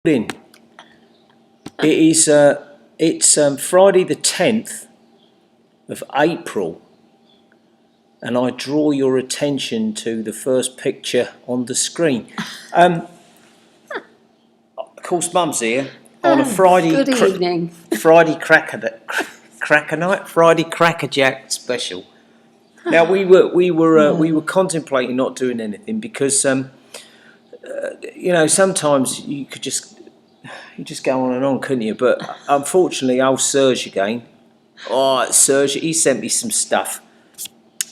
in. It's Friday the 10th of April, and I draw your attention to the first picture on the screen. Of course, Mum's here on a Friday. Good evening. Friday cracker night, Friday crackerjack special. Now we were contemplating not doing anything because sometimes you just go on and on, couldn't you? But unfortunately, old Serge again. Oh, Serge, he sent me some stuff,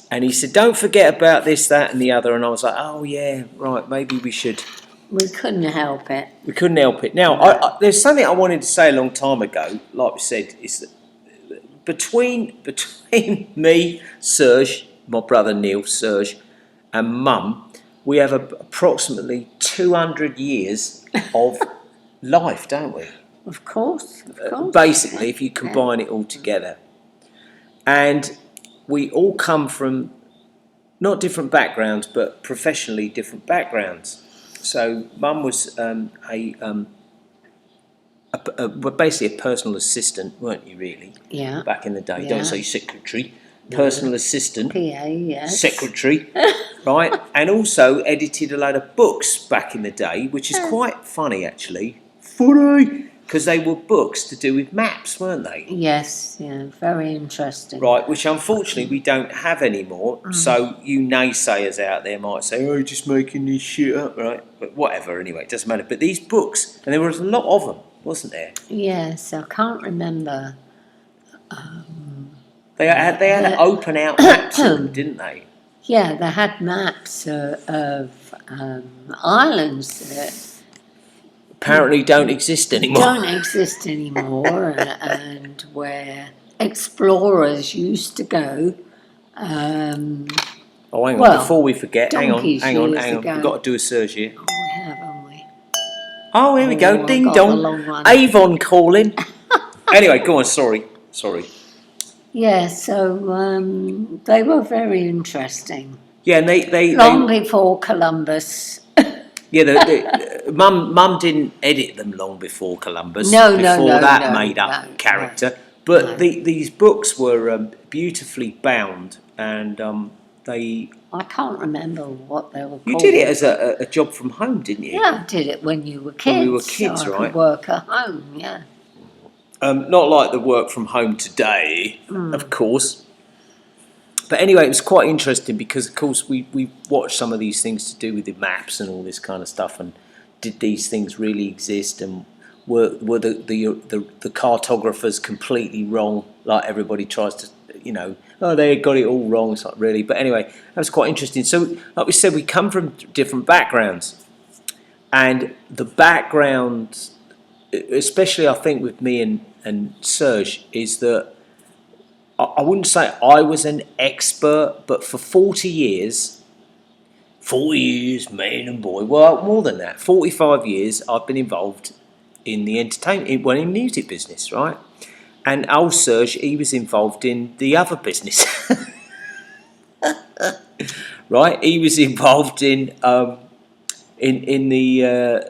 and he said, "Don't forget about this, that, and the other." And I was like, "Oh yeah, right. Maybe we should." We couldn't help it. We couldn't help it. Now, there's something I wanted to say a long time ago. Like we said, is that between me, Serge, my brother Neil, Serge, and Mum, we have approximately 200 years of life, don't we? Of course. Basically, if you combine it all together. And we all come from not different backgrounds, but professionally different backgrounds. So Mum was basically a personal assistant, weren't you, really? Yeah. Back in the day. Yeah. Don't say secretary. Personal assistant. PA, yes. Secretary. Right? And also edited a load of books back in the day, which is quite funny, actually. Funny! Because they were books to do with maps, weren't they? Yes, yeah, very interesting. Right, which unfortunately we don't have anymore. So you naysayers out there might say, "Oh, you're just making this shit up," right? But whatever, anyway, it doesn't matter. But these books, and there was a lot of them, wasn't there? Yes, I can't remember. They had open out maps in them, didn't they? Yeah, they had maps of islands that Apparently don't exist anymore. and where explorers used to go. Oh, hang on, well, before we forget, hang on. ago. We've got to do a surge here. Oh, we have, haven't we? Oh, here we go, ding I got dong. the long one. Avon calling. Anyway, go on, sorry. Yeah, so they were very interesting. Yeah, and they long before Columbus. Yeah, Mum didn't edit them long before Columbus. No, made up character. But these books were beautifully bound, and they. I can't remember what they were called. You did it as a job from home, didn't you? Yeah, I did it when you were kids. When we were kids, so I right? could work at home, yeah. Not like the work from home today, of course. But anyway, it was quite interesting because, of course, we watched some of these things to do with the maps and all this kind of stuff, and did these things really exist, and were the cartographers completely wrong, like everybody tries to, oh, they got it all wrong. It's not really. But anyway, that was quite interesting. So, like we said, we come from different backgrounds, and the background, especially I think with me and Serge, is that I wouldn't say I was an expert, but for 40 years, man and boy, well, more than that, 45 years, I've been involved in the entertainment, in music business, right? And old Serge, he was involved in the other business, right? He was involved in the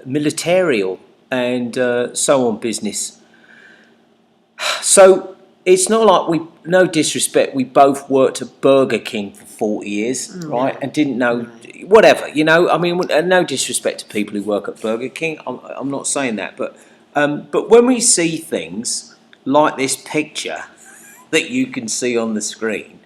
militarial and so on business. So it's not like no disrespect, we both worked at Burger King for 40 years, right? And didn't know, whatever, I mean, no disrespect to people who work at Burger King, I'm not saying that, but when we see things like this picture that you can see on the screen,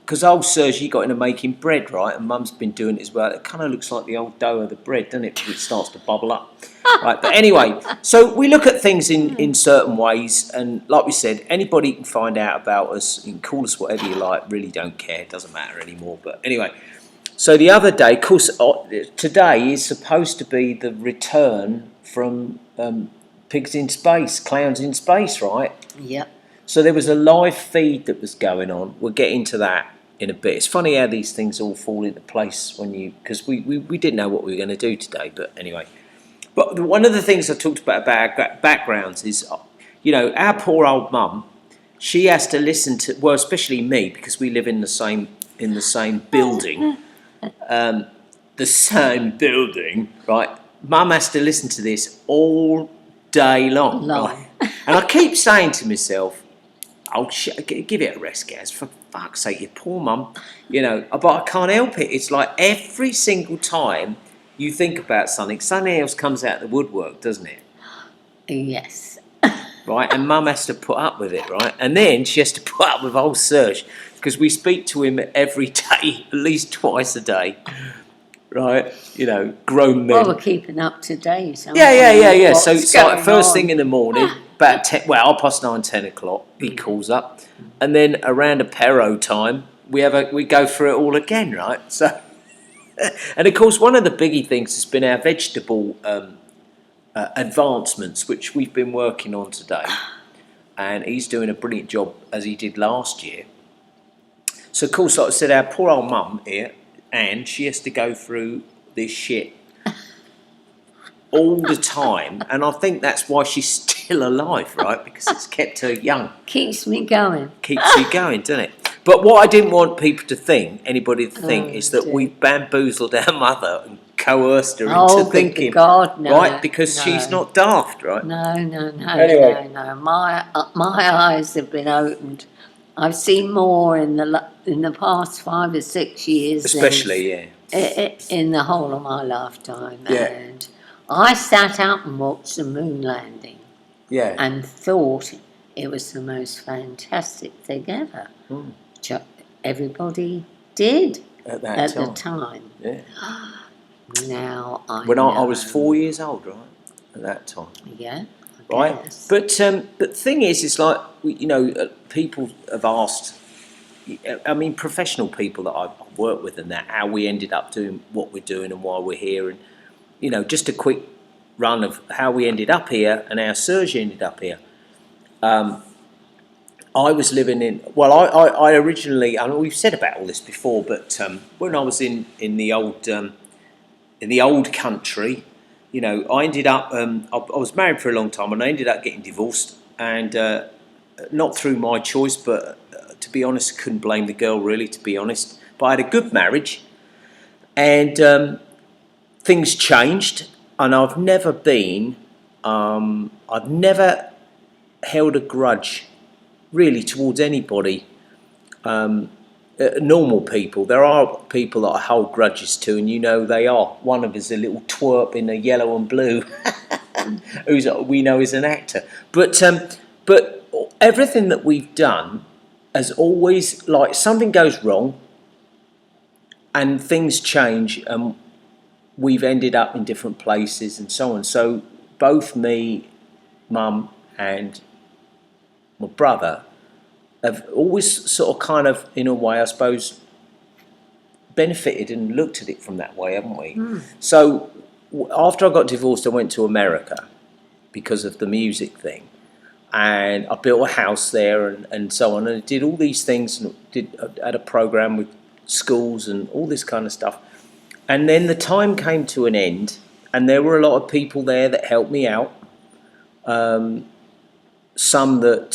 because old Serge, he got into making bread, right? And Mum's been doing it as well. It kind of looks like the old dough of the bread, doesn't it? It starts to bubble up. Right, but anyway, so we look at things in certain ways, and like we said, anybody can find out about us. You can call us whatever you like. Really don't care. It doesn't matter anymore. But anyway, so the other day, of course, today is supposed to be the return from Pigs in Space, Clowns in Space, right? Yep. So there was a live feed that was going on. We'll get into that in a bit. It's funny how these things all fall into place because we didn't know what we were going to do today, but anyway. But one of the things I talked about our backgrounds is, our poor old mum, she has to listen to, well, especially me, because we live in the same building, right? Mum has to listen to this all day long. Right? And I keep saying to myself, "Oh, give it a rest, Gaz. For fuck's sake, you poor mum." You know, but I can't help it. It's like every single time you think about something else comes out of the woodwork, doesn't it? Yes. Right, and Mum has to put up with it, right? And then she has to put up with old Serge, because we speak to him every day, at least twice a day. Right, you know, grown men. Well, we're keeping up to date. Yeah. So it's like first thing in the morning, about 10, 10 o'clock, he calls up, and then around apero time, we go through it all again, right? So, and of course, one of the biggie things has been our vegetable advancements, which we've been working on today, and he's doing a brilliant job as he did last year. So, of course, like I said, our poor old mum here. And she has to go through this shit all the time. And I think that's why she's still alive, right? Because it's kept her young. Keeps me going. Keeps you going, doesn't it? But what I didn't want people to think, anybody to think, is that we bamboozled our mother and coerced her into thinking. God, no. Right? Because she's not daft, right? No. Anyway. No. My eyes have been opened. I've seen more in the past 5 or 6 years, especially in the whole of my lifetime. Yeah. And I sat up and watched the moon landing. Yeah. And thought it was the most fantastic thing ever. Everybody did at the time. Yeah. Now I was 4 years old, right, at that time. Yeah. Right, Yes. but the thing is, it's like people have asked. I mean, professional people that I've worked with, and that how we ended up doing what we're doing and why we're here, and just a quick run of how we ended up here and how Serge ended up here. I was living in. Well, I originally. I mean, we've said about all this before, but when I was in the old country. I ended up, I was married for a long time, and I ended up getting divorced, and not through my choice, but to be honest, couldn't blame the girl really, to be honest. But I had a good marriage, and things changed, and I've never held a grudge really towards anybody. Normal people. There are people that I hold grudges to, and they are. One of us is a little twerp in a yellow and blue, who's we know is an actor. But everything that we've done has always, like, something goes wrong, and things change, and we've ended up in different places and so on. So both me, Mum, and my brother have always sort of kind of, in a way, I suppose, benefited and looked at it from that way, haven't we? So after I got divorced, I went to America because of the music thing. And I built a house there and so on. And I did all these things, and had a program with schools and all this kind of stuff. And then the time came to an end, and there were a lot of people there that helped me out. Some that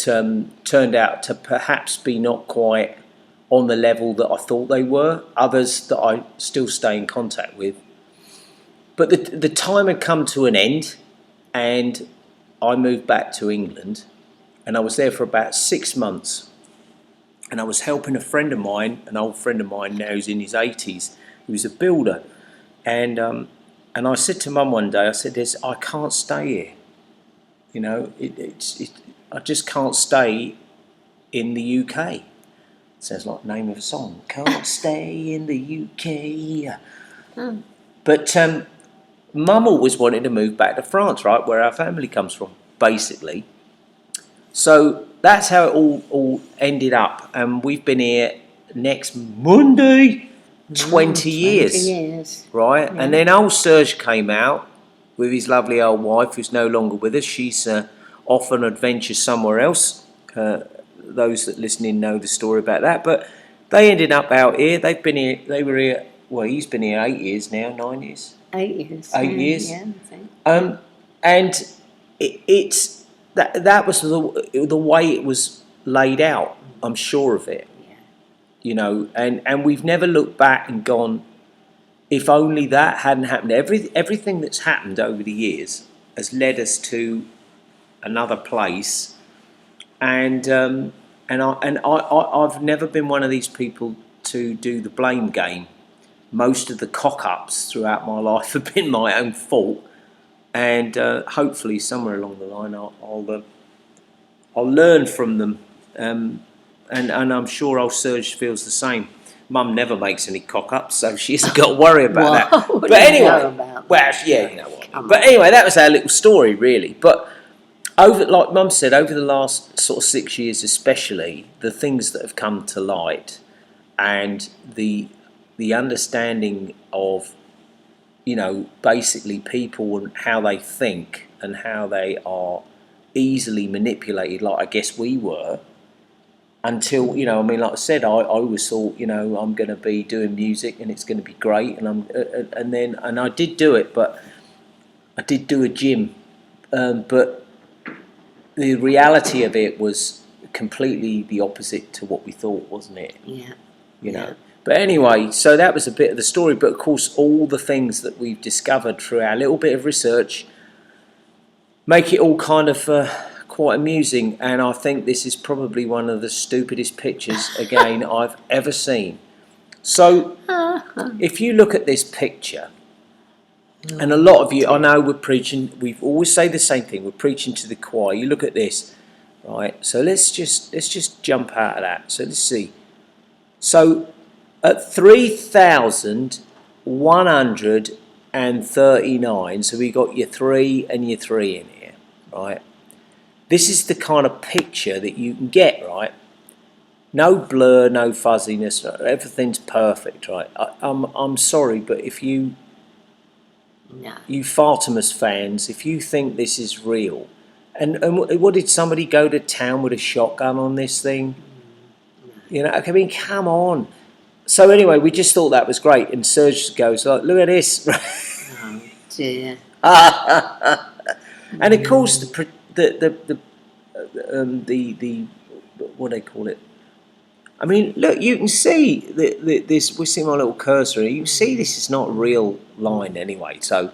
turned out to perhaps be not quite on the level that I thought they were. Others that I still stay in contact with. But the time had come to an end, and I moved back to England, and I was there for about 6 months. And I was helping a friend of mine, an old friend of mine now who's in his 80s, who was a builder. And I said to Mum one day, I said, I can't stay here. I just can't stay in the UK. Sounds like the name of a song. Can't stay in the UK. But Mum always wanted to move back to France, right, where our family comes from, basically. So that's how it all ended up. And we've been here next Monday, 20 years. 20 years. Right? Yeah. And then old Serge came out with his lovely old wife, who's no longer with us. She's off on adventure somewhere else. Those that listening know the story about that. But they ended up out here. They've been here. They were here. Well, he's been here 8 years now, 9 years. 8 years. 8 years. Yeah, I think. And it's that was the way it was laid out. I'm sure of it. Yeah. And we've never looked back and gone, if only that hadn't happened. Everything that's happened over the years has led us to another place, and I've never been one of these people to do the blame game. Most of the cock-ups throughout my life have been my own fault, and hopefully somewhere along the line I'll learn from them, and I'm sure old Serge feels the same. Mum never makes any cock-ups, so she hasn't got to worry about that. What But do you anyway, know about well, that? yeah, you know what I mean. Come But on. anyway, that was our little story, really. But like Mum said, over the last sort of 6 years especially, the things that have come to light and the understanding of, basically people and how they think and how they are easily manipulated, like I guess we were, until, like I said, I always thought, I'm going to be doing music and it's going to be great, and I did do it, but I did do a gym, but the reality of it was completely the opposite to what we thought, wasn't it? Yeah. You know. But anyway, so that was a bit of the story. But of course, all the things that we've discovered through our little bit of research make it all kind of quite amusing. And I think this is probably one of the stupidest pictures, again, I've ever seen. So if you look at this picture, and a lot of you, I know we always say the same thing, we're preaching to the choir. You look at this, right? So let's just jump out of that. So let's see. So at 3,139, so we got your 3 and your 3 in here, right? This is the kind of picture that you can get, right? No blur, no fuzziness, everything's perfect, right? I'm sorry, but if you FArtemis fans, if you think this is real, and what did somebody go to town with a shotgun on this thing? I mean, come on. So anyway, we just thought that was great, and Serge goes like, "Look at this." Oh dear. And of course, the what do they call it? I mean, look, you can see this. We see my little cursor. You can see this is not a real line anyway. So,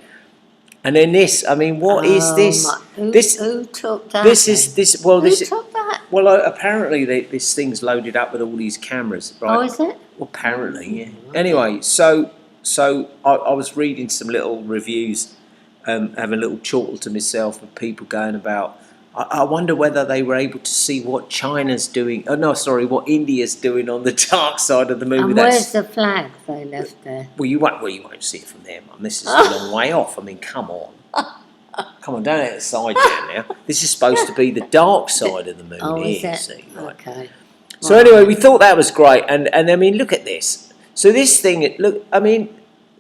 and then this. I mean, what is this? Who took that? This is this. Well, Who this. took that? Well, apparently this thing's loaded up with all these cameras, right? Oh, is it? Well, apparently, yeah. Anyway, so I was reading some little reviews, having a little chortle to myself of people going about. I wonder whether they were able to see what China's doing. Oh no, sorry, what India's doing on the dark side of the moon. And where's the flag they left there? Well, you won't see it from there, Mum. This is a long way off. I mean, come on. Come on, don't let it side down now. This is supposed to be the dark side of the moon. Oh, is here, it? see, right. Okay. So anyway, we thought that was great, and I mean, look at this. So this thing, I mean,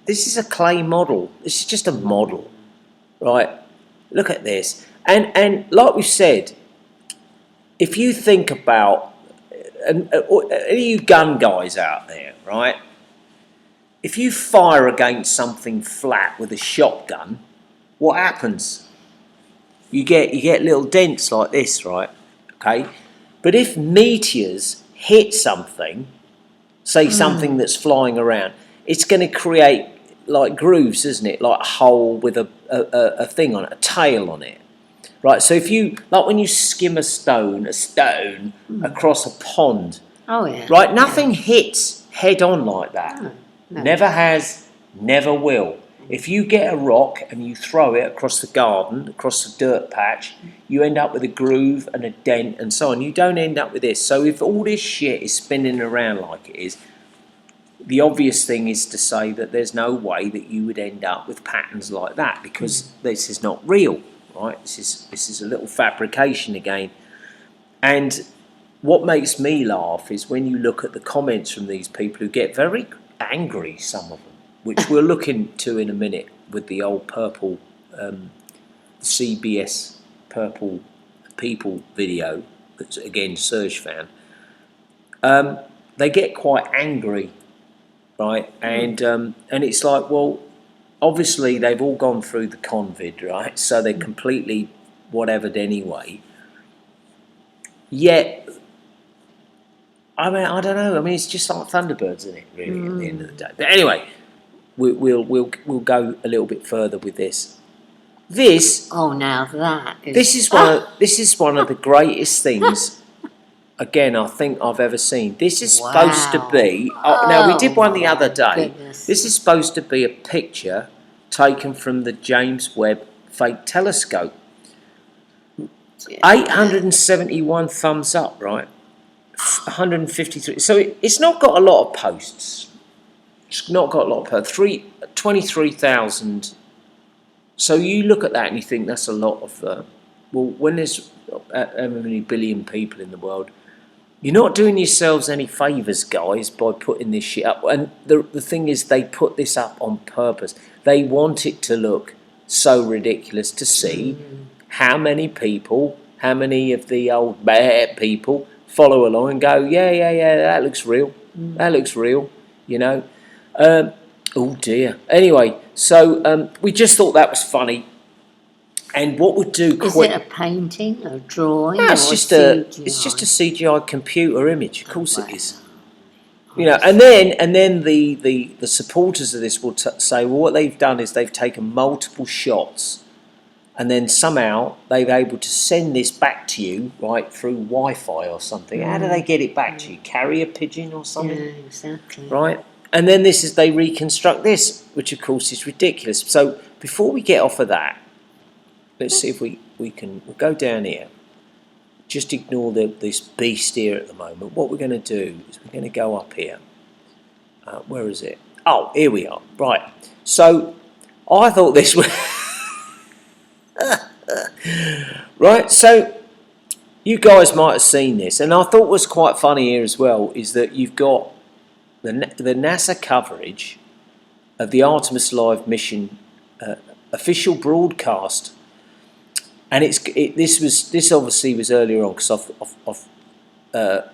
this is a clay model. This is just a model, right? Look at this, and like we said, if you think about, any of you gun guys out there, right? If you fire against something flat with a shotgun, what happens? You get little dents like this, right? Okay. But if meteors hit something, say something that's flying around, it's going to create like grooves, isn't it? Like a hole with a thing on it, a tail on it. Right, so if you, like when you skim a stone across a pond, right, nothing hits head on like that. No. Never has, never will. If you get a rock and you throw it across the garden, across the dirt patch, you end up with a groove and a dent and so on. You don't end up with this. So if all this shit is spinning around like it is, the obvious thing is to say that there's no way that you would end up with patterns like that, because this is not real, right? This is a little fabrication again. And what makes me laugh is when you look at the comments from these people who get very angry, some of them, which we'll look into in a minute with the old purple CBS Purple People video, that's again Serge fan. They get quite angry, right? And it's like, well, obviously they've all gone through the convid, right? So they're completely whatevered anyway. Yet, I mean, I don't know. I mean, it's just like Thunderbirds, isn't it, really, at the end of the day? But anyway, we'll go a little bit further with this. This Oh, now that is. this is one of the greatest things. Again, I think I've ever seen. This is supposed to be. Now we did one the other day. Goodness. This is supposed to be a picture taken from the James Webb Fake Telescope. 871 thumbs up, right? 153. So it's not got a lot of posts. It's not got a lot of posts. 23,000. So you look at that and you think that's a lot of. Well, when there's how many billion people in the world, you're not doing yourselves any favours, guys, by putting this shit up. And the thing is, they put this up on purpose. They want it to look so ridiculous to see how many people, how many of the old bad people follow along and go, yeah, that looks real. That looks real, you know. Oh dear. Anyway, so we just thought that was funny. And what would do Is quick? it a painting, a drawing, No, or it's just CGI? it's just a CGI computer image. Of course it is. Wow. You know, and then the supporters of this will say, well, what they've done is they've taken multiple shots, and then somehow they're able to send this back to you, right, through Wi-Fi or something. How do they get it back to you? Carrier pigeon or something? Yeah, exactly. Right? And then they reconstruct this, which of course is ridiculous. So before we get off of that, let's see if we'll go down here. Just ignore this beast here at the moment. What we're going to do is we're going to go up here. Where is it? Oh, here we are. Right. So I thought this was... Right, so you guys might have seen this. And I thought was quite funny here as well is that you've got the NASA coverage of the Artemis Live mission official broadcast. And this obviously was earlier on because I've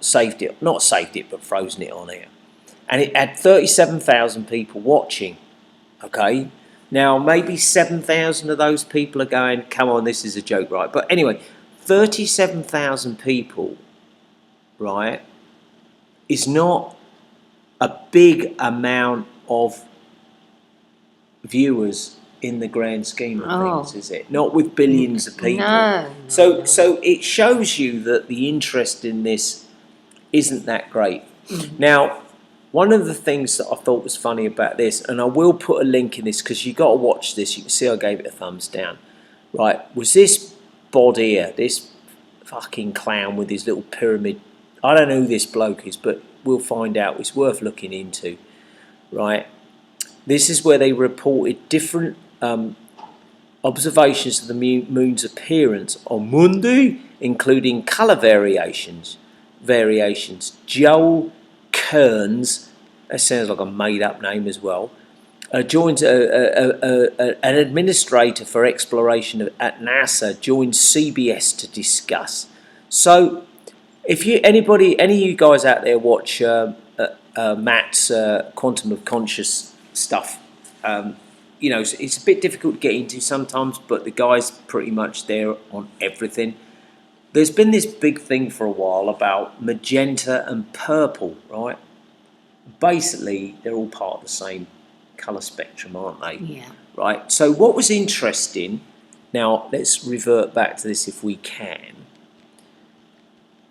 saved it, not saved it, but frozen it on here, and it had 37,000 people watching. Okay, now maybe 7,000 of those people are going, "Come on, this is a joke, right?" But anyway, 37,000 people, right, is not a big amount of viewers in the grand scheme of things, is it? Not with billions of people. No. So it shows you that the interest in this isn't that great. Now, one of the things that I thought was funny about this, and I will put a link in this because you've got to watch this. You can see I gave it a thumbs down. Right, was this bod here, this fucking clown with his little pyramid. I don't know who this bloke is, but we'll find out. It's worth looking into. Right, this is where they reported different observations of the moon's appearance on Monday, including colour variations. Joel Kearns, that sounds like a made-up name as well, joins an administrator for exploration at NASA, joins CBS to discuss. So, if any of you guys out there watch Matt's Quantum of Conscious stuff, you know, it's a bit difficult to get into sometimes, but the guy's pretty much there on everything. There's been this big thing for a while about magenta and purple, right? Basically, they're all part of the same colour spectrum, aren't they? Yeah. Right? So what was interesting, now let's revert back to this if we can,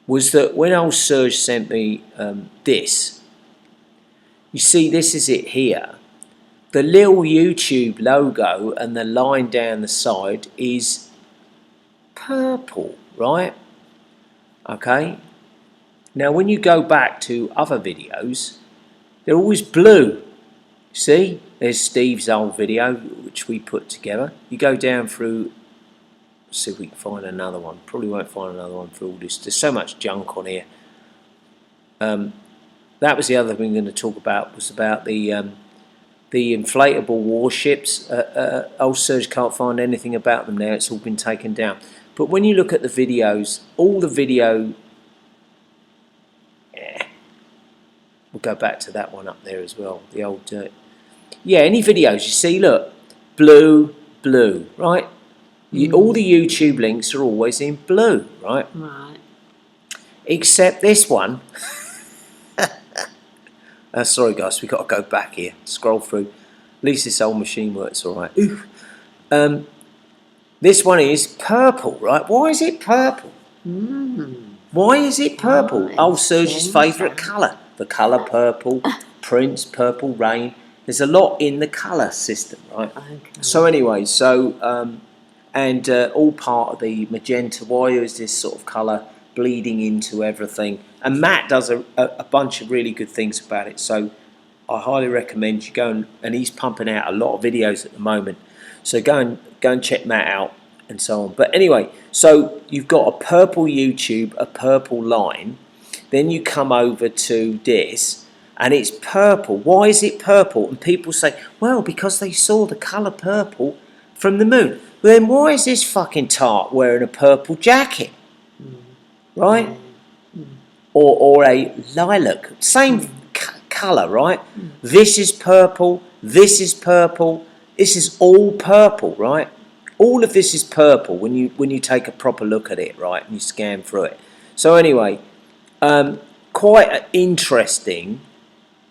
was that when old Serge sent me this, you see this is it here. The little YouTube logo and the line down the side is purple, right? Okay. Now, when you go back to other videos, they're always blue. See? There's Steve's old video, which we put together. You go down through, let's see if we can find another one. Probably won't find another one for all this. There's so much junk on here. That was the other thing we're going to talk about, was about the inflatable warships. Old Serge can't find anything about them now. It's all been taken down. But when you look at the videos, all the video... We'll go back to that one up there as well. The old... yeah, any videos you see, look. Blue, right? All the YouTube links are always in blue, right? Right. Except this one. Sorry guys, we've got to go back here, scroll through. least this old machine works all right. This one is purple, right? Why is it purple? Why is it purple? Oh, Serge's favourite colour. The colour purple, Prince, Purple Rain. There's a lot in the colour system, right? Okay. So anyway, all part of the magenta. Why is this sort of colour bleeding into everything? And Matt does a bunch of really good things about it. So I highly recommend you go and he's pumping out a lot of videos at the moment. So go and check Matt out and so on. But anyway, so you've got a purple YouTube, a purple line. Then you come over to this, and it's purple. Why is it purple? And people say, well, because they saw the colour purple from the moon. Well, then why is this fucking tart wearing a purple jacket? Right? Or a lilac. Same colour, right? This is purple. This is purple. This is all purple, right? All of this is purple when you take a proper look at it, right? And you scan through it. So anyway, quite interesting.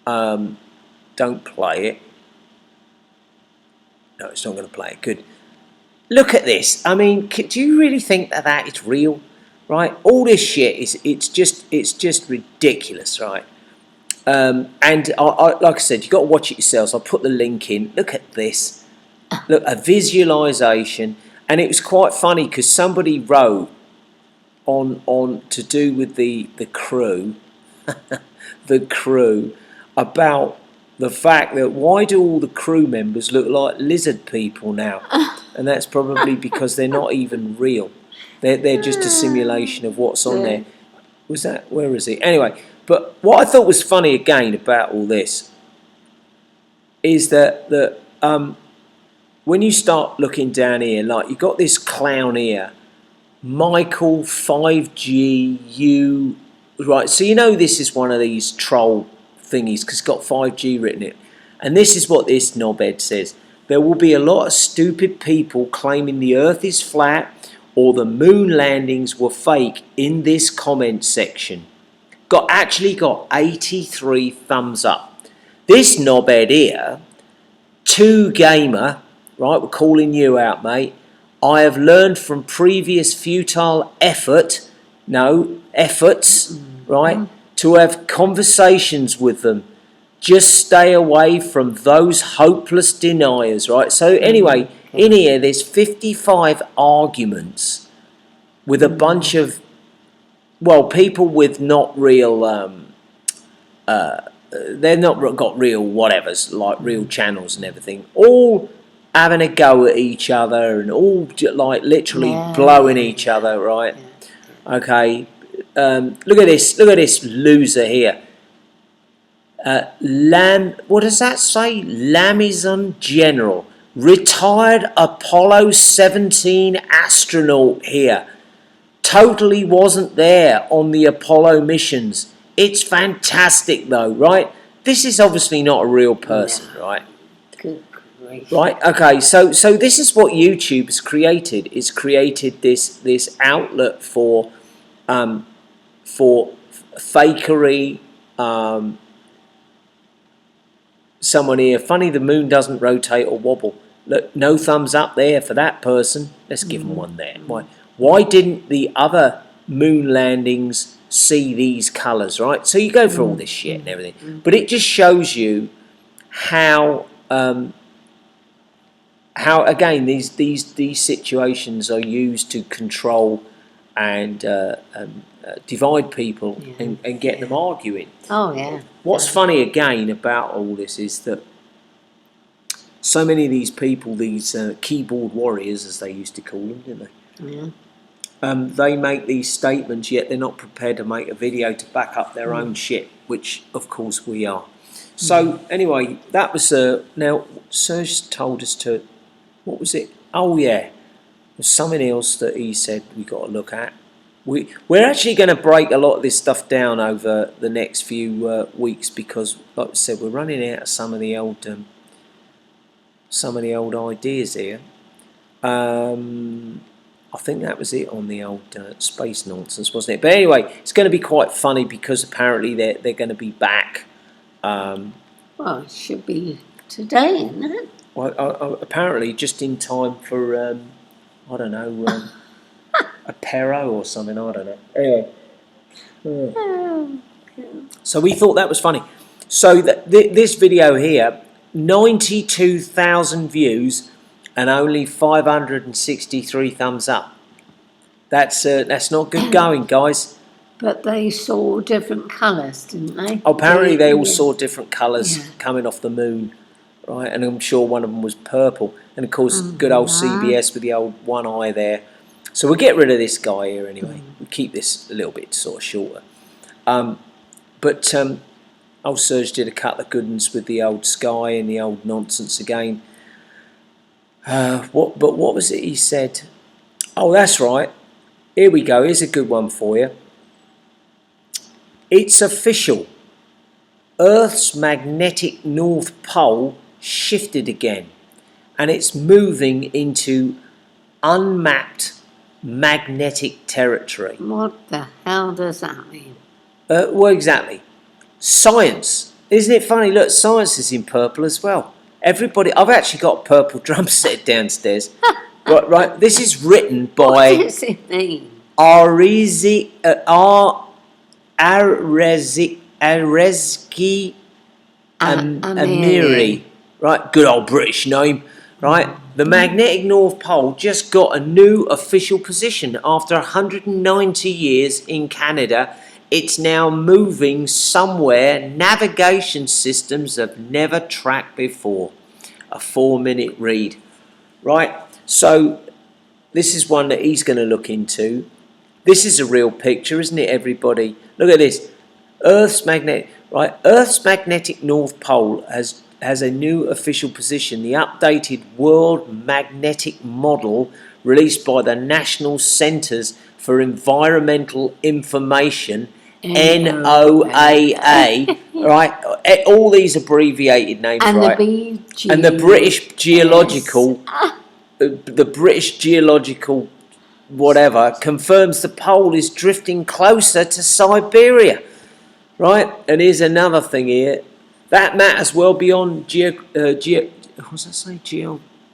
Don't play it. No, it's not going to play it. Good. Look at this. I mean, do you really think that is real? Right? All this shit it's just ridiculous, right? And I like I said, you've got to watch it yourselves. I'll put the link in. Look at this. Look, a visualization, and it was quite funny because somebody wrote on to do with the crew, the crew, about the fact that why do all the crew members look like lizard people now? And that's probably because they're not even real. They're just a simulation of what's on there. Was that, where is it? Anyway, but what I thought was funny again about all this is that when you start looking down here, like you've got this clown here, Michael 5GU, right? So you know this is one of these troll thingies because it's got 5G written in it. And this is what this knobhead says. There will be a lot of stupid people claiming the earth is flat or the moon landings were fake in this comment section. Actually got 83 thumbs up. This knobhead here, 2Gamer, right, we're calling you out, mate. I have learned from previous futile efforts, right, to have conversations with them. Just stay away from those hopeless deniers, right? So anyway, in here there's 55 arguments with a bunch of, well, people with not real, they're not got real whatevers, like real channels and everything, all having a go at each other and all like literally blowing each other, right? Okay, look at this loser here. What does that say? Lamizon General, retired Apollo 17 astronaut here. Totally wasn't there on the Apollo missions. It's fantastic though, right? This is obviously not a real person, right? Good grief. Right. Okay. So this is what YouTube has created. It's created this outlet for fakery. Someone here, funny the moon doesn't rotate or wobble. Look, no thumbs up there for that person. Let's give them one there. Why didn't the other moon landings see these colours, right? So you go through all this shit and everything. But it just shows you how again these situations are used to control and divide people and get them arguing. Oh, yeah. What's funny again about all this is that so many of these people, these keyboard warriors, as they used to call them, didn't they? Yeah. They make these statements, yet they're not prepared to make a video to back up their own shit, which, of course, we are. So, anyway, that was... now, Serge told us to... What was it? Oh, yeah. There's something else that he said we got to look at. We're actually going to break a lot of this stuff down over the next few weeks because, like I said, we're running out of some of the old ideas here. I think that was it on the old space nonsense, wasn't it? But anyway, it's going to be quite funny because apparently they're going to be back. Well, it should be today, isn't it? Well, apparently just in time for, I don't know, a Perro or something, I don't know. Anyway. Oh, So we thought that was funny. So this video here, 92,000 views and only 563 thumbs up. That's not good going, guys. but they saw different colours, didn't they? Apparently they all Yeah. saw different colours coming off the moon, right? And I'm sure one of them was purple. And of course, good old CBS with the old one eye there. So we'll get rid of this guy here anyway. We'll keep this a little bit sort of shorter. But old Serge did a couple of good ones with the old sky and the old nonsense again. What was it he said? Oh, that's right. Here we go. Here's a good one for you. It's official. Earth's magnetic North Pole shifted again, and it's moving into unmapped magnetic territory. What the hell does that mean? Well, exactly. Science. Isn't it funny? Look, science is in purple as well. Everybody, I've actually got a purple drum set downstairs. Right. This is written by What does it mean? Arezki Amiri. Right, good old British name. Right, the magnetic North Pole just got a new official position after 190 years in Canada. It's now moving somewhere navigation systems have never tracked before. A 4-minute read. Right, so this is one that he's going to look into. This is a real picture, isn't it, everybody? Look at this. Earth's magnetic North Pole has a new official position. The updated World Magnetic Model released by the National Centres for Environmental Information, NOAA, right? All these abbreviated names, And right? And the British Geological, the British Geological whatever, confirms the pole is drifting closer to Siberia, right? And here's another thing here. That matters well beyond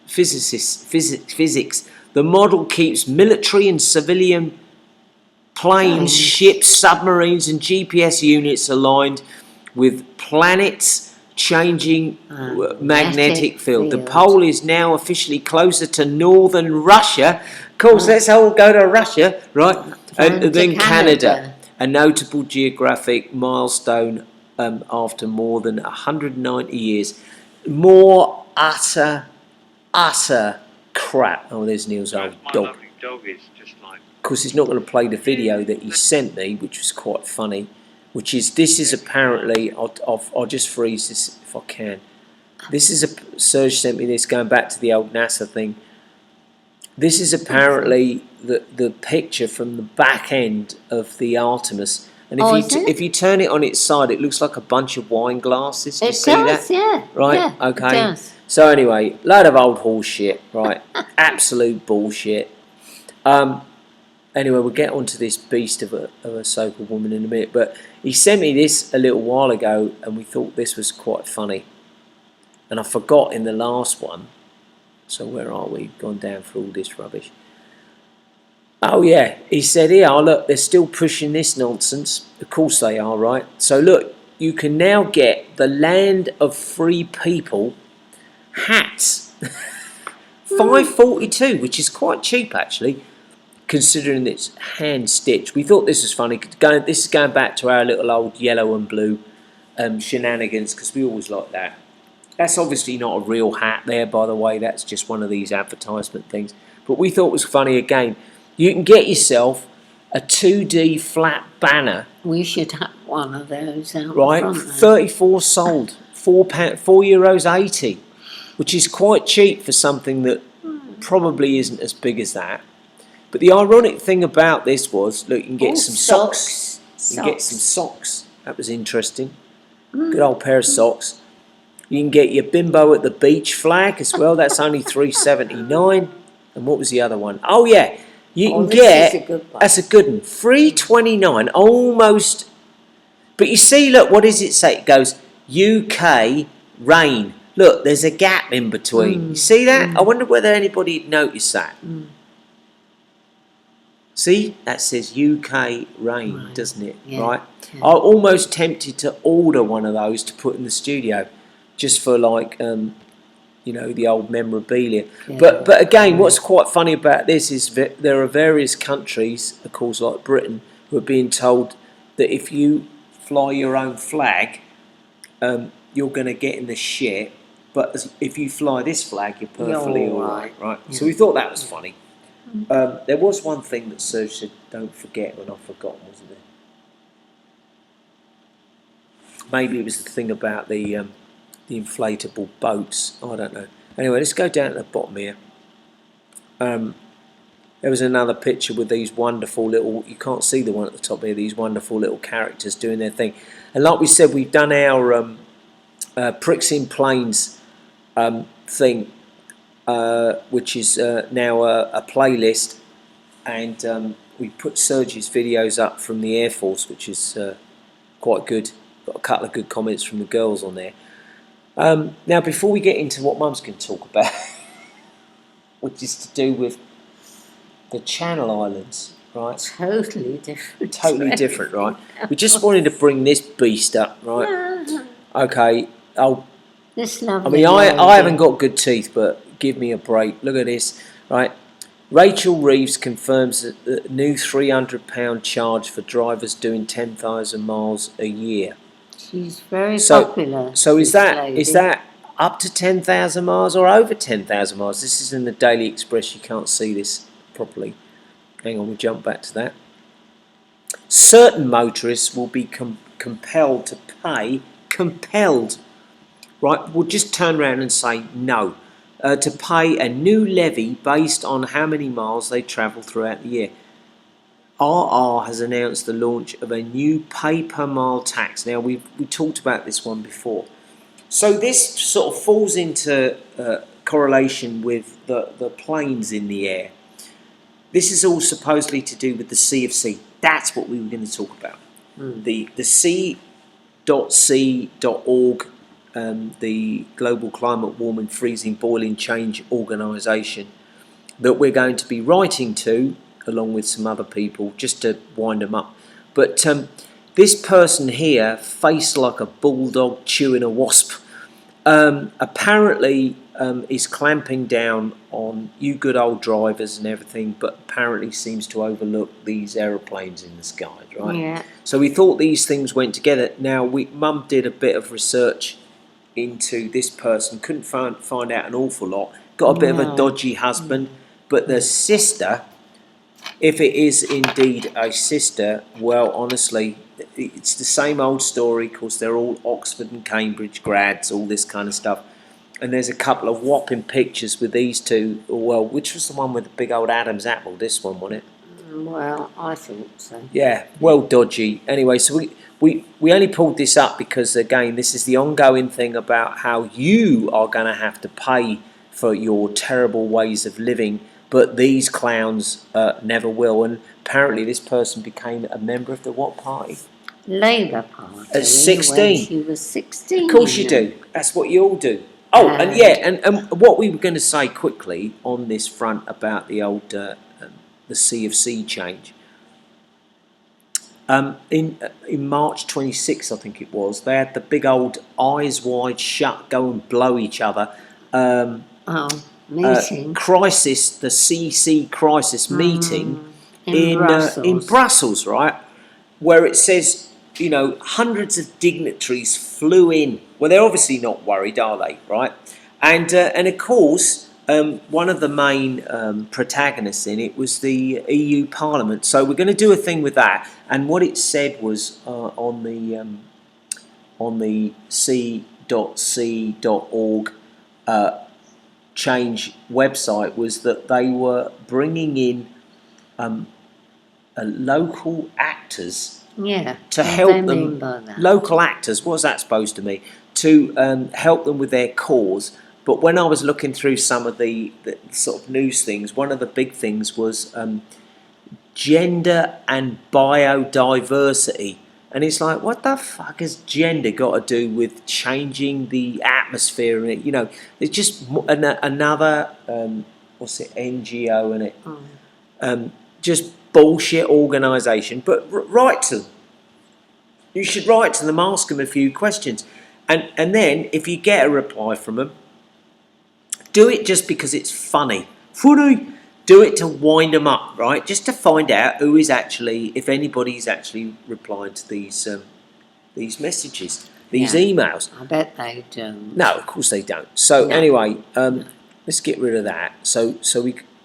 physics. The model keeps military and civilian planes, ships, submarines and GPS units aligned with planets changing magnetic field. The pole is now officially closer to northern Russia. Of course, let's all go to Russia, right? And then Canada. A notable geographic milestone after more than 190 years. More utter crap. Oh, there's Neil's old dog. Dog is just like. Of course, he's not going to play the video that he sent me, which was quite funny. Which is, this is apparently, I'll just freeze this if I can. This is Serge sent me this going back to the old NASA thing. This is apparently the picture from the back end of the Artemis. And if you turn it on its side, it looks like a bunch of wine glasses. You see that? Yeah. Right? Yeah, okay. It does. So anyway, load of old horse shit, right? Absolute bullshit. Anyway, we'll get onto this beast of a so-called woman in a minute. But he sent me this a little while ago, and we thought this was quite funny. And I forgot in the last one. So where are we? Gone down through all this rubbish. Oh yeah, he said here, oh look, they're still pushing this nonsense. Of course they are, right? So look, you can now get the Land of Free People hats. $5.42, which is quite cheap actually, considering it's hand stitched. We thought this was funny. This is going back to our little old yellow and blue shenanigans, because we always like that. That's obviously not a real hat there, by the way. That's just one of these advertisement things. But we thought it was funny again. You can get yourself a 2D flat banner. We should have one of those out right, front there. 34 sold, €4.80, which is quite cheap for something that probably isn't as big as that. But the ironic thing about this was, look, you can get some socks. You can get some socks. That was interesting. Good old pair of socks. You can get your Bimbo at the Beach flag as well. That's only $3.79. And what was the other one? Oh yeah, you can get. That's a good one. $3.29, almost. But you see, look, what does it say? It goes UK rain. Look, there's a gap in between. You see that? I wonder whether anybody would notice that. See, that says UK rain, doesn't it? Yeah. Right? Yeah. I'm almost tempted to order one of those to put in the studio, just for like, you know, the old memorabilia. Yeah. But again, what's quite funny about this is that there are various countries, of course, like Britain, who are being told that if you fly your own flag, you're going to get in the shit. But if you fly this flag, you're perfectly all right. Right? Yeah. So we thought that was funny. There was one thing that Serge said, don't forget, when I've forgotten, wasn't there? Maybe it was the thing about the inflatable boats. I don't know. Anyway, let's go down to the bottom here. There was another picture with these wonderful little, you can't see the one at the top here, these wonderful little characters doing their thing. And like we said, we've done our Pricks in Planes thing, which is now a playlist, and we put Serge's videos up from the Air Force, which is quite good. Got a couple of good comments from the girls on there. Now, before we get into what Mum's going to talk about, which is to do with the Channel Islands, right? Totally different. Totally different, right? We just wanted to bring this beast up, right? Okay, This I lovely mean, I lady. haven't got good teeth, but give me a break. Look at this, right? Rachel Reeves confirms that the new £300 charge for drivers doing 10,000 miles a year. She's very So- popular. So this lady. is that up to 10,000 miles or over 10,000 miles? This is in the Daily Express. You can't see this properly. Hang on, we'll jump back to that. Certain motorists will be compelled to pay. Compelled. Right, we'll just turn around and say no. To pay a new levy based on how many miles they travel throughout the year. RR has announced the launch of a new pay per mile tax. Now, we talked about this one before. So this sort of falls into correlation with the planes in the air. This is all supposedly to do with the CFC. That's what we were going to talk about. The C.C.org, the Global Climate Warming Freezing Boiling Change Organisation, that we're going to be writing to, along with some other people, just to wind them up. But this person here, face like a bulldog chewing a wasp, apparently is clamping down on you good old drivers and everything, but apparently seems to overlook these aeroplanes in the skies, right? Yeah. So we thought these things went together. Now, Mum did a bit of research into this person, couldn't find out an awful lot, got a bit of a dodgy husband, but the sister, if it is indeed a sister, well, honestly, it's the same old story, because they're all Oxford and Cambridge grads, all this kind of stuff. And there's a couple of whopping pictures with these two. Well, which was the one with the big old Adam's apple? This one, wasn't it? Well, I think so. Yeah, well dodgy. Anyway, so we only pulled this up because, again, this is the ongoing thing about how you are going to have to pay for your terrible ways of living, but these clowns never will. And apparently this person became a member of the what party? Labour Party. At 16. When she was 16. Of course you do. That's what you all do. Oh, and yeah, and what we were going to say quickly on this front about the old the CFC change. In March 26, I think it was, they had the big old eyes wide shut, go and blow each other. Meeting. Crisis, the CC crisis meeting in Brussels. In Brussels, right? Where it says, you know, hundreds of dignitaries flew in. Well, they're obviously not worried, are they? Right? And of course, one of the main protagonists in it was the EU Parliament. So we're going to do a thing with that. And what it said was on the C.C.org change website was that they were bringing in local actors. Yeah. To what help do they them, mean by that? local actors, what's that supposed to mean? To help them with their cause. But when I was looking through some of the sort of news things, one of the big things was gender and biodiversity. And it's like, what the fuck has gender got to do with changing the atmosphere? And you know, it's just another what's it, NGO, and it just bullshit organisation. But write to them. You should write to them, ask them a few questions, and then if you get a reply from them, do it just because it's funny. Funny. Do it to wind them up, right? Just to find out who is actually, if anybody's actually replying to these messages, these emails. I bet they don't. No, of course they don't. So No. anyway, let's get rid of that. So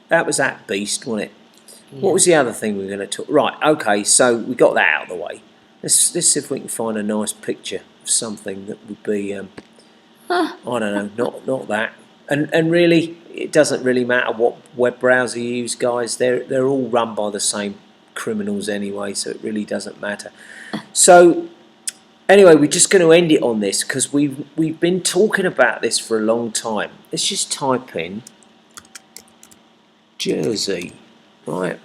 that was that beast, wasn't it? Yeah. What was the other thing we were going to talk? Right. Okay. So we got that out of the way. Let's see if we can find a nice picture of something that would be. I don't know. Not that. And really, it doesn't really matter what web browser you use, guys. They're all run by the same criminals anyway, so it really doesn't matter. So anyway, we're just going to end it on this because we've been talking about this for a long time. Let's just type in Jersey, right?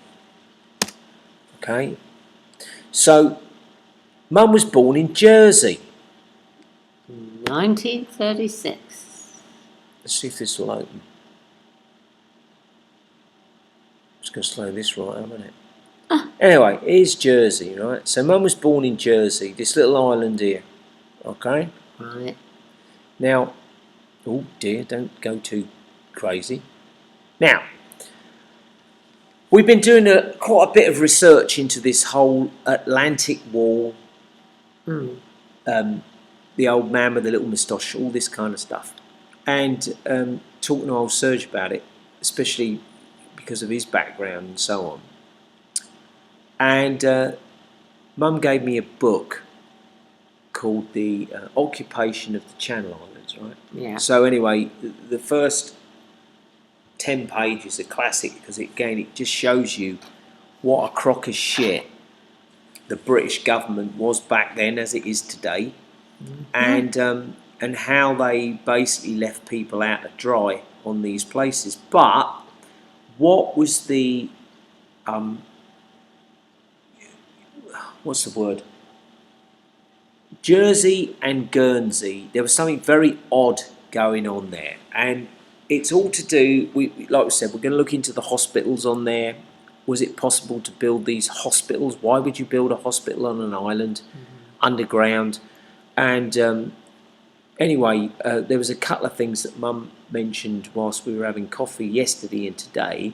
Okay. So Mum was born in Jersey. 1936. Let's see if this will open. Just going to slow this right up, isn't it? Anyway, here's Jersey, right? So Mum was born in Jersey, this little island here. Okay? Right. Now, oh dear, don't go too crazy. Now, we've been doing quite a bit of research into this whole Atlantic Wall, the old man with the little moustache, all this kind of stuff. And talking to old Serge about it, especially because of his background and so on. And Mum gave me a book called The Occupation of the Channel Islands, right? Yeah. So anyway, the first 10 pages are classic because it just shows you what a crock of shit the British government was back then as it is today. And how they basically left people out to dry on these places. But what was the what's the word? Jersey and Guernsey, there was something very odd going on there, and it's all to do. Like we said, we're going to look into the hospitals on there. Was it possible to build these hospitals? Why would you build a hospital on an island underground? And anyway, there was a couple of things that Mum mentioned whilst we were having coffee yesterday and today,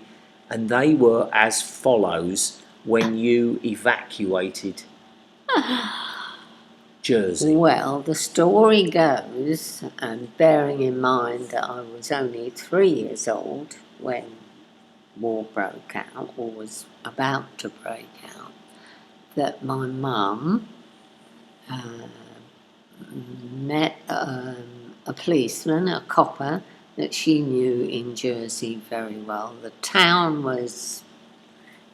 and they were as follows when you evacuated Jersey. Well, the story goes, and bearing in mind that I was only 3 years old when war broke out, or was about to break out, that my mum met a policeman, a copper, that she knew in Jersey very well. The town was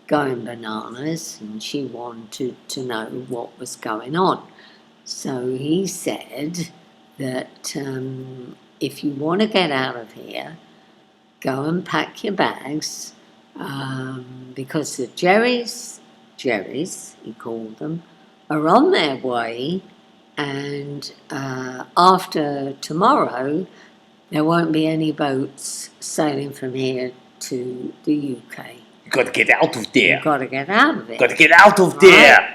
going bananas and she wanted to know what was going on. So he said that if you want to get out of here, go and pack your bags because the Jerrys, he called them, are on their way, and after tomorrow there won't be any boats sailing from here to the UK. You've got to get out of there. You've got to get out of it. Got to get out of there.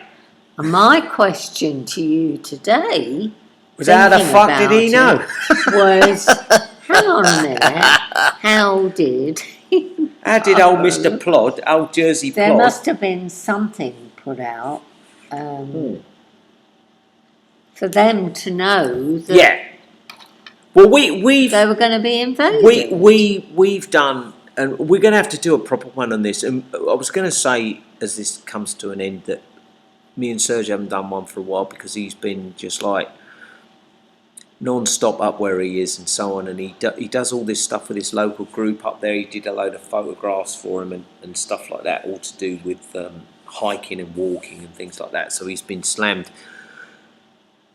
And my question to you today Was how the fuck did he know? Was, hang on a minute, how did old Mr. Plod, old Jersey there Plod... must have been something put out for them to know that Yeah. Well, we've... they were going to be invaded. We've done... And we're going to have to do a proper one on this. And I was going to say, as this comes to an end, that me and Serge haven't done one for a while because he's been just like non-stop up where he is and so on. And he does all this stuff with his local group up there. He did a load of photographs for him and stuff like that, all to do with hiking and walking and things like that. So he's been slammed.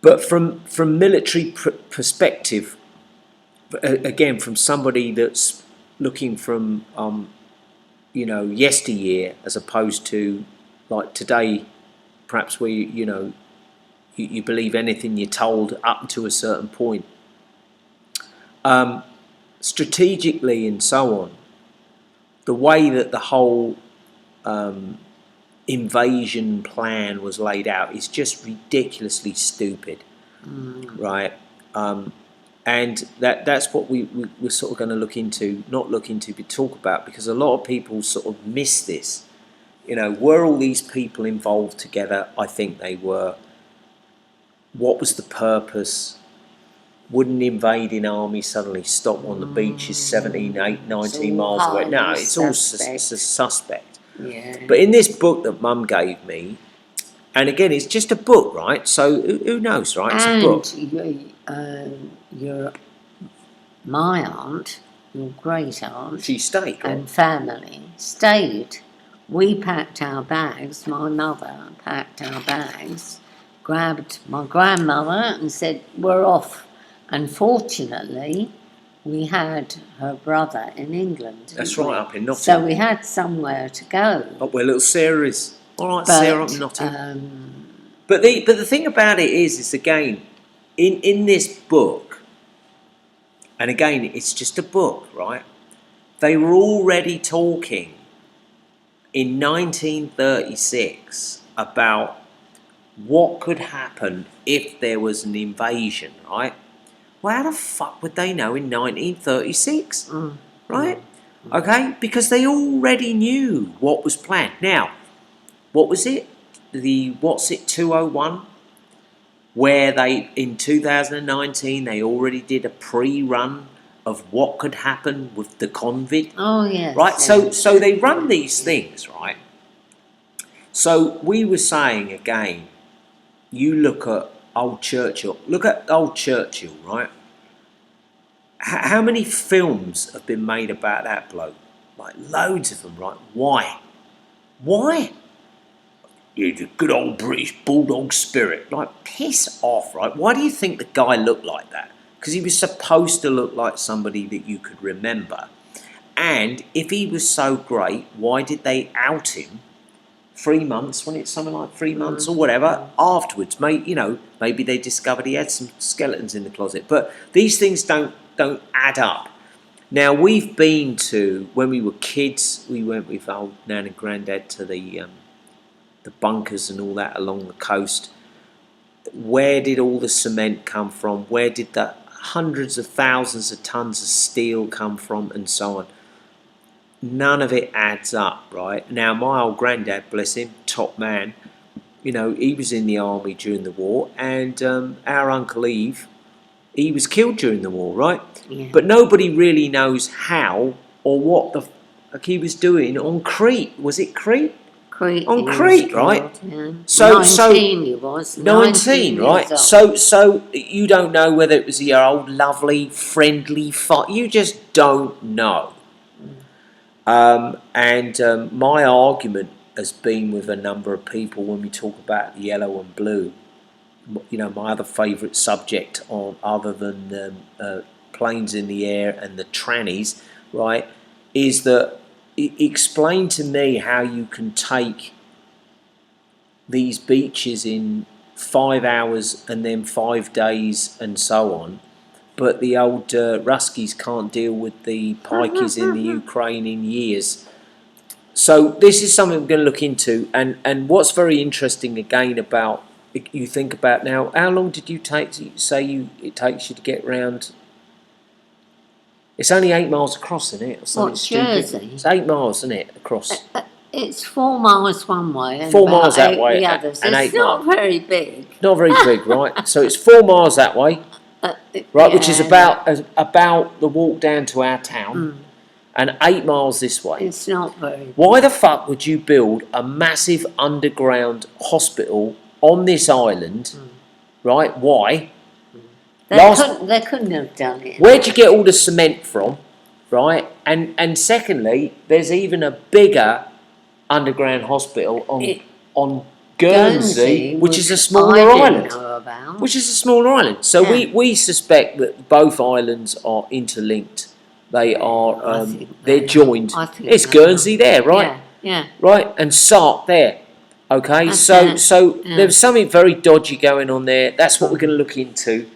But from military perspective, again, from somebody that's looking from yesteryear as opposed to like today, perhaps where you believe anything you're told up to a certain point. Strategically and so on, the way that the whole invasion plan was laid out is just ridiculously stupid, right? And that's what we're sort of going to not look into, but talk about, because a lot of people sort of miss this. You know, were all these people involved together? I think they were. What was the purpose? Would an invading army suddenly stop on the beaches 17, 8, 19 miles away? No, it's all suspect. Yeah. But in this book that Mum gave me, and again, it's just a book, right? So who knows, right? It's a book. My aunt, your great aunt, She stayed, right? and family stayed. We packed our bags. My mother packed our bags, grabbed my grandmother and said, "We're off." Unfortunately, we had her brother in England. That's right, up in Nottingham. So we had somewhere to go. Up where little Sarah is. All right, But, Sarah up in Nottingham. But the thing about it is again, in this book, and again, it's just a book, right? They were already talking in 1936 about what could happen if there was an invasion, right? Well, how the fuck would they know in 1936, right? Okay, because they already knew what was planned. Now, what was it? What's it, 201? Where they, in 2019, they already did a pre-run of what could happen with the COVID. Oh, yes. Right, so they run these things, right? So we were saying again, you look at old Churchill, right? How many films have been made about that bloke? Like loads of them, right? Why? He's a good old British bulldog spirit. Like, piss off, right? Why do you think the guy looked like that? Because he was supposed to look like somebody that you could remember. And if he was so great, why did they out him 3 months, when it's something like 3 months or whatever, afterwards? Maybe they discovered he had some skeletons in the closet. But these things don't add up. Now, we've been to, when we were kids, we went with old Nan and Grandad to the bunkers and all that along the coast. Where did all the cement come from? Where did the hundreds of thousands of tons of steel come from, and so on? None of it adds up, right? Now, my old granddad, bless him, top man, he was in the army during the war, and our Uncle Eve, he was killed during the war, right? Yeah. But nobody really knows how or what the fuck he was doing on Crete. Was it Crete? Crete, on Crete, right? Yeah. So 19 he was. 19, right? So you don't know whether it was your old lovely friendly fight. You just don't know. My argument has been with a number of people when we talk about the yellow and blue. My other favourite subject other than planes in the air and the trannies, right, is that explain to me how you can take these beaches in 5 hours and then 5 days and so on, but the old Ruskies can't deal with the pikeys in the Ukraine in years. So this is something we're going to look into, and what's very interesting again about, you think about now, how long did you take, it takes you to get round? It's only 8 miles across, isn't it? What, Jersey? It's 8 miles, isn't it, across? It's 4 miles one way and 4 miles that 8 way, the others. and It's 8 not miles. very big. Not very big, right? So it's 4 miles that way, right? Which is about the walk down to our town, and 8 miles this way. It's not very big. Why the fuck would you build a massive underground hospital on this island, right? Why? They couldn't have done it. Where'd you get all the cement from, right? And secondly, there's even a bigger underground hospital on Guernsey, which is a smaller island. Which is a smaller island. So we suspect that both islands are interlinked. They are they're joined. It's Guernsey there, right? Yeah. Right, and Sark there. Okay, Okay. so Yeah. there was something very dodgy going on there. That's what we're going to look into,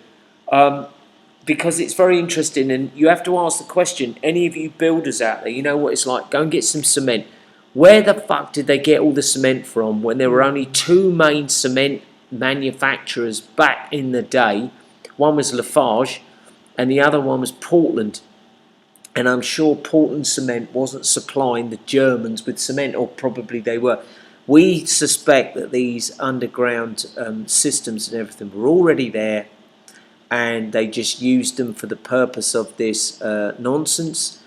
because it's very interesting, and you have to ask the question. Any of you builders out there, you know what it's like. Go and get some cement. Where the fuck did they get all the cement from when there were only two main cement manufacturers back in the day? One was Lafarge, and the other one was Portland. And I'm sure Portland Cement wasn't supplying the Germans with cement, or probably they were. We suspect that these underground systems and everything were already there, and they just used them for the purpose of this nonsense.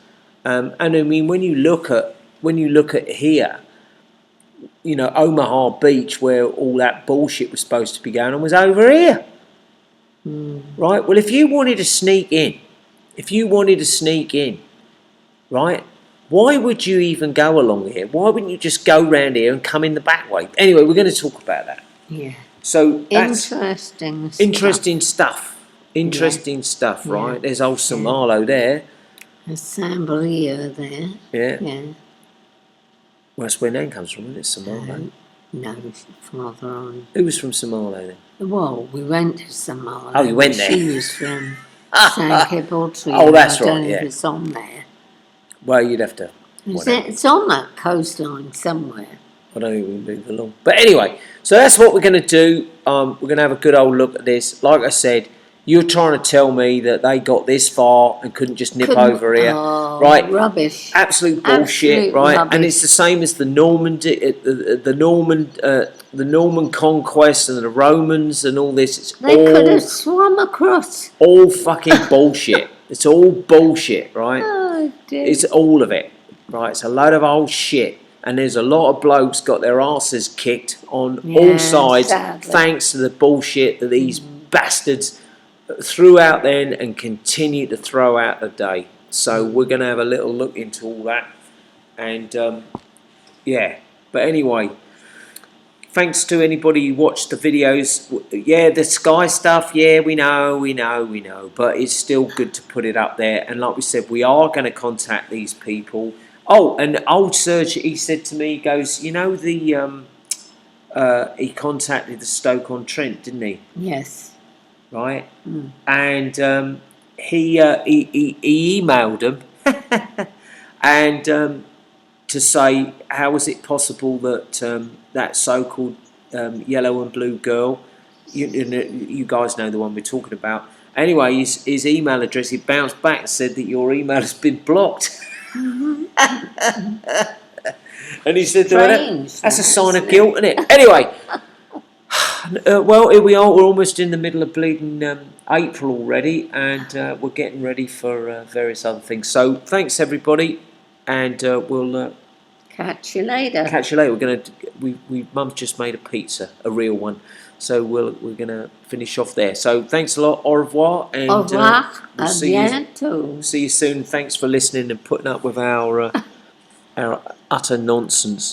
And I mean, when you look at here, you know, Omaha Beach, where all that bullshit was supposed to be going on, was over here, right? Well, if you wanted to sneak in, right? Why would you even go along here? Why wouldn't you just go round here and come in the back way? Anyway, we're going to talk about that. Yeah. So that's Interesting stuff. interesting stuff, right? Yeah. There's old Somalo there. Assembler there. Yeah. Yeah. Well, that's where name comes from, isn't it? Somalo. No, farther on. Who was from Somalo then? Well, we went to Somalia. Oh, you went there. She was from San Gibraltar. Oh, that's I don't right, know yeah. if it's on there. Well, you'd have to. It's on that coastline somewhere. I don't think we can move along. But anyway, so that's what we're going to do. We're going to have a good old look at this. Like I said, you're trying to tell me that they got this far and couldn't just nip over here, right? Rubbish. Absolute bullshit, Absolute right? rubbish. And it's the same as the Norman conquest and the Romans and all this. It's They could have swum across. all fucking bullshit. It's all bullshit, right? Oh, dear. It's all of it, right? It's a load of old shit. And there's a lot of blokes got their asses kicked on all sides, sadly. thanks to the bullshit that these bastards threw out then and continue to throw out today. So we're going to have a little look into all that. And yeah, but anyway, thanks to anybody who watched the videos. Yeah, the sky stuff, yeah, we know. But it's still good to put it up there. And like we said, we are going to contact these people. Oh, and old Serge, he said to me, he goes, you know, he contacted the Stoke-on-Trent, didn't he? Yes. Right? And he emailed them and to say, how is it possible that that so-called yellow and blue girl, you guys know the one we're talking about. Anyway, his email address, he bounced back and said that your email has been blocked. And he said, that's a sign of guilt, isn't it? Anyway, well, here we are. We're almost in the middle of bleeding April already, and we're getting ready for various other things. So thanks, everybody, and we'll Catch you later. We're gonna Mum's just made a pizza, a real one. So we're gonna finish off there. So thanks a lot. Au revoir, and Au revoir. we'll À bientôt. see you soon. Thanks for listening and putting up with our utter nonsense.